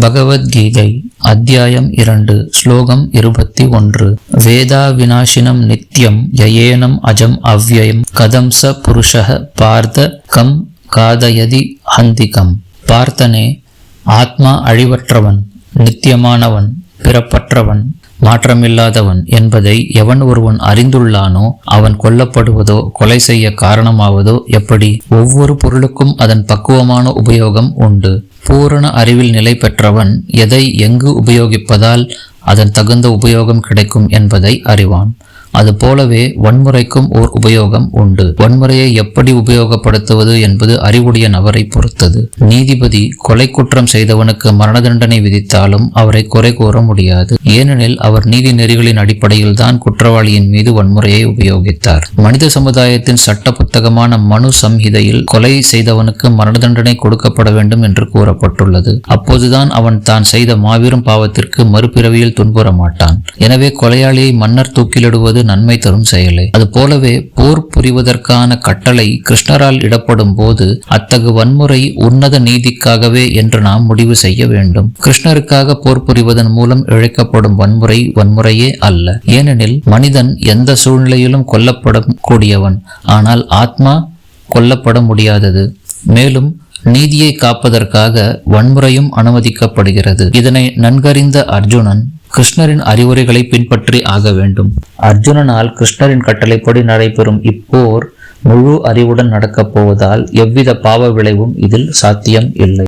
பகவத்கீதை அத்தியாயம் 2 ஸ்லோகம் 21. வேதா விநாசினம் நித்யம் யயேனம் அஜம் அவ்யயம் கதம் ச புருஷः பார்த்த கம் காதயதி ஹந்திகம். பார்த்தனே, ஆத்மா அழிவற்றவன், நித்தியமானவன், பிறப்பற்றவன், மாற்றமில்லாதவன் என்பதை எவன் ஒருவன் அறிந்துள்ளானோ அவன் கொல்லப்படுவதோ கொலை செய்ய காரணமாவதோ எப்படி? ஒவ்வொரு பொருளுக்கும் அதன் பக்குவமான உபயோகம் உண்டு. பூரண அறிவில் நிலை பெற்றவன் எதை எங்கு உபயோகிப்பதால் அதன் தகுந்த உபயோகம் கிடைக்கும் என்பதை அறிவான். அதுபோலவே வன்முறைக்கும் ஓர் உபயோகம் உண்டு. வன்முறையை எப்படி உபயோகப்படுத்துவது என்பது அறிவுடைய நபரை பொறுத்தது. நீதிபதி கொலை குற்றம் செய்தவனுக்கு மரண தண்டனை விதித்தாலும் அவரை குறை கூற முடியாது. ஏனெனில் அவர் நீதி நெறிகளின் அடிப்படையில் தான் குற்றவாளியின் மீது வன்முறையை உபயோகித்தார். மனித சமுதாயத்தின் சட்ட புத்தகமான மனு சம்ஹிதையில் கொலை செய்தவனுக்கு மரண தண்டனை கொடுக்கப்பட வேண்டும் என்று கூறப்பட்டுள்ளது. அப்போதுதான் அவன் தான் செய்த மாபெரும் பாவத்திற்கு மறுபிறவியில் துன்புற மாட்டான். எனவே கொலையாளியை மன்னர் தூக்கிலிடுவது நன்மை தரும் செயலே. அது போலவே போர் புரிவதற்கான கட்டளை கிருஷ்ணரால் இடப்படும் போது அத்தகு வன்முறை உன்னத நீதிக்காகவே என்று நாம் முடிவு செய்ய வேண்டும். கிருஷ்ணருக்காக போர் புரிவதன் மூலம் இழைக்கப்படும் வன்முறை வன்முறையே அல்ல. ஏனெனில் மனிதன் எந்த சூழ்நிலையிலும் கொல்லப்பட கூடியவன், ஆனால் ஆத்மா கொல்லப்பட முடியாதது. மேலும் நீதியை காப்பதற்காக வன்முறையும் அனுமதிக்கப்படுகிறது. இதனை நன்கறிந்த அர்ஜுனன் கிருஷ்ணரின் அறிவுரைகளை பின்பற்றி ஆக வேண்டும். அர்ஜுனனால் கிருஷ்ணரின் கட்டளைப்படி நடைபெறும் இப்போர் முழு அறிவுடன் நடக்கப் போவதால் எவ்வித பாவ விளைவும் இதில் சாத்தியம் இல்லை.